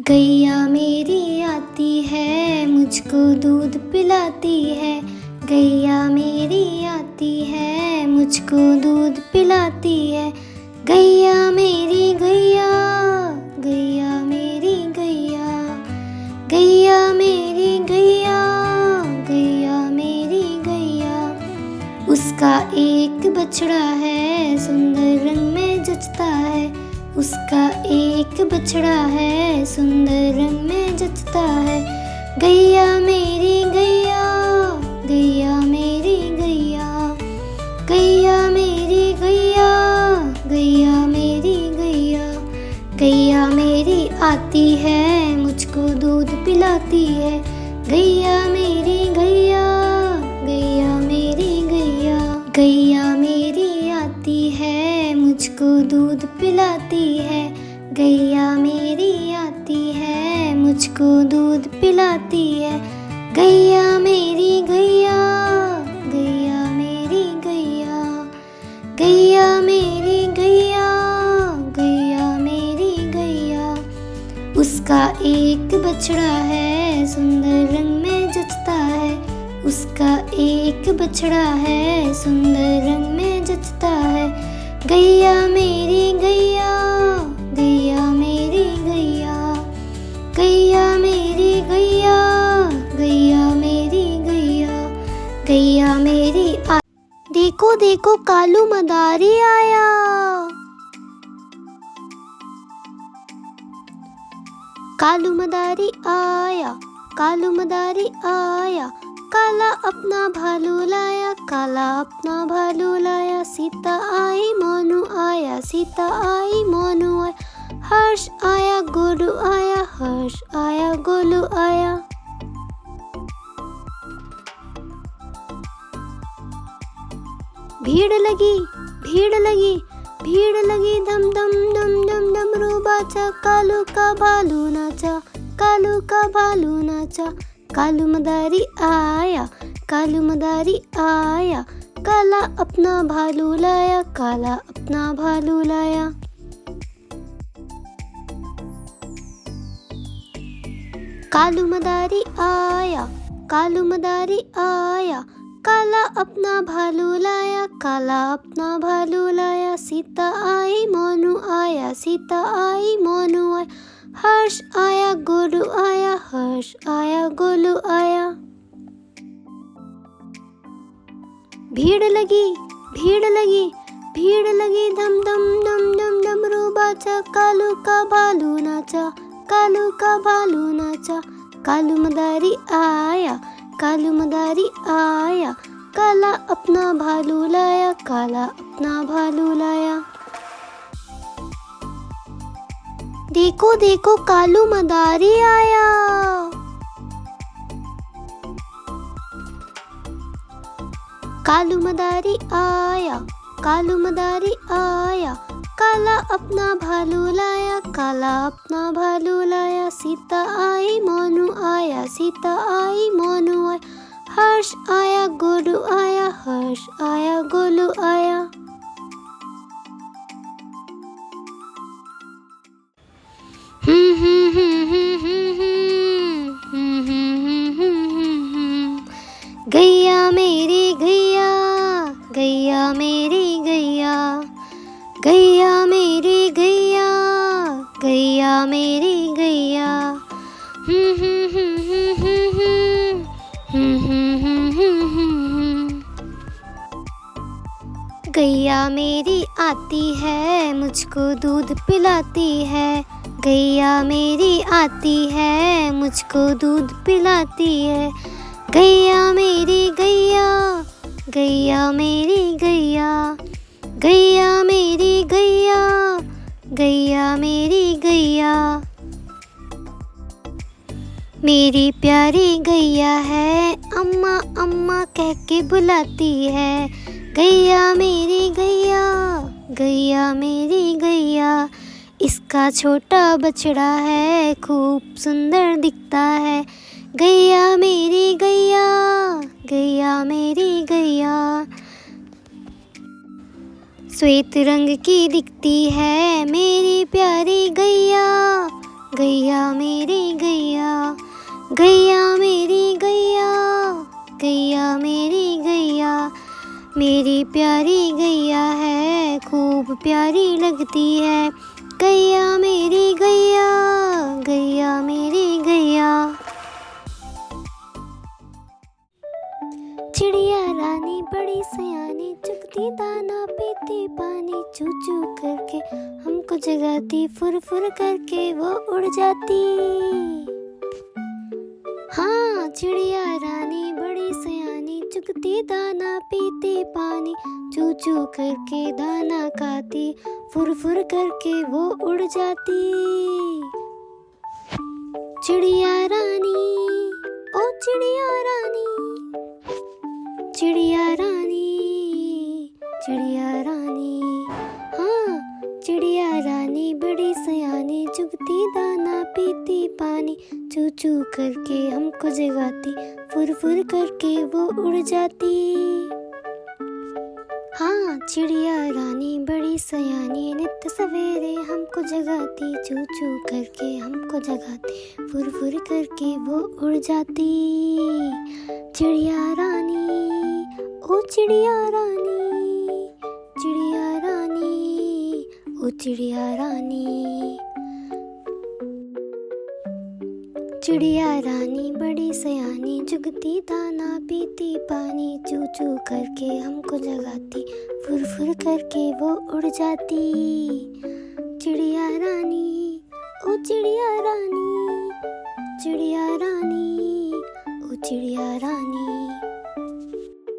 गैया मेरी आती है, मुझको दूध पिलाती है। गैया मेरी आती है, मुझको दूध पिलाती है। गैया मेरी गैया, गैया मेरी गैया, गैया मेरी गैया, गैया मेरी गैया। उसका एक बछड़ा है, सुंदर रंग में जचता है। उसका एक बछड़ा है, सुंदर रंग में जचता है। गैया मेरी गैया, गैया मेरी गैया, गैया मेरी गैया, गैया मेरी गैया। गैया मेरी आती है, मुझको दूध पिलाती है। गैया मेरी गैया, गैया मेरी गैया। गैया मेरी आती है, मुझको दूध पिलाती है। गैया मेरी आती है, मुझको दूध पिलाती है। गैया मेरी गैया, गैया मेरी गैया, गैया मेरी गैया, गैया मेरी गैया। उसका एक बछड़ा है, सुंदर रंग में जचता है। उसका एक बछड़ा है, सुंदर रंग में जचता है। गैया मेरी गैया, गैया मेरी गैया, गैया मेरी गैया, गैया मेरी गैया। गैया मेरी देखो देखो कालू मदारी आया। कालू मदारी आया, कालू मदारी आया। काला अपना भालू लाया, काला अपना भालू लाया। सीता आई मोनू आया, सीता आई मोनू आया। हर्ष आया गोलू आया, हर्ष आया गोलू आया। भीड़ लगी, भीड़ लगी, भीड़ लगी। धम धम धम धम डमरू बाजा। कालू का भालू नाचा, कालू का भालू नाचा। कालू मदारी आया, कालू मदारी आया। काला अपना भालू लाया, काला अपना भालू लाया। कालू मदारी आया, कालू मदारी आया। काला अपना भालू लाया, काला अपना भालू लाया। सीता आई मोनू आया, सीता आई मोनू आया। हर्ष आया गोलू आया, हर्ष आया गोलू आया। भीड़ लगी, भीड़ लगी, भीड़ लगी। धम धम धम धम डमरू बाजा। कालू का भालू नाचा, कालू का भालू नाचा। कालू मदारी आया, कालू मदारी आया। काला अपना भालू लाया, काला अपना भालू लाया। देखो देखो कालू मदारी आया। कालू मदारी आया, कालू मदारी आया। काला अपना भालू लाया, काला अपना भालू लाया। सीता आई मोनू आया, सीता आई मोनू आया। हर्ष आया गोलू आया, हर्ष आया गोलू आया। गैया मेरी गैया, गैया मेरी गैया, गैया मेरी गैया, गैया मेरी गैया। गैया मेरी आती है, मुझको दूध पिलाती है। गैया मेरी आती है, मुझको दूध पिलाती है। गैया मेरी गैया, गैया मेरी गैया, गैया मेरी गैया, गैया मेरी गैया। मेरी प्यारी गैया है, अम्मा अम्मा कह के बुलाती है। गैया मेरी गैया, गैया मेरी गैया। इसका छोटा बछड़ा है, खूब सुंदर दिखता है। गैया मेरी गैया, गैया मेरी गैया। श्वेत रंग की दिखती है मेरी प्यारी गैया। गैया मेरी गैया, गैया मेरी गैया, गैया मेरी गैया, मेरी प्यारी गैया है, खूब प्यारी लगती है। गैया मेरी गैया, गैया मेरी गैया। चिड़िया रानी बड़ी सयानी, चुगती दाना पीती पानी, चू चू करके हमको जगाती, फुर फुर करके वो उड़ जाती। हाँ, चिड़िया रानी बड़ी सयानी, चुगती दाना पीती पानी, चू चू करके दाना खाती, फुर फुर करके वो उड़ जाती। चिड़िया रानी, ओ चिड़िया रानी, चिड़िया रानी, चिड़िया रानी। हाँ, चिड़िया रानी बड़ी सयानी, चुगती दाना पीती पानी, चू चू करके हमको जगाती, फुर फुर करके वो उड़ जाती। हाँ, चिड़िया रानी बड़ी सयानी, नित्य सवेरे हमको जगाती, चू चू करके हमको जगाती, फुर फुर करके वो उड़ जाती। चिड़िया रानी, ओ चिड़िया रानी, चिड़िया रानी, ओ चिड़िया रानी। चिड़िया रानी बड़ी सयानी, चुगती दाना पीती पानी, चू चू करके हमको जगाती, फुर फुर करके वो उड़ जाती। चिड़िया रानी, ओ चिड़िया रानी, चिड़िया रानी, ओ चिड़िया रानी।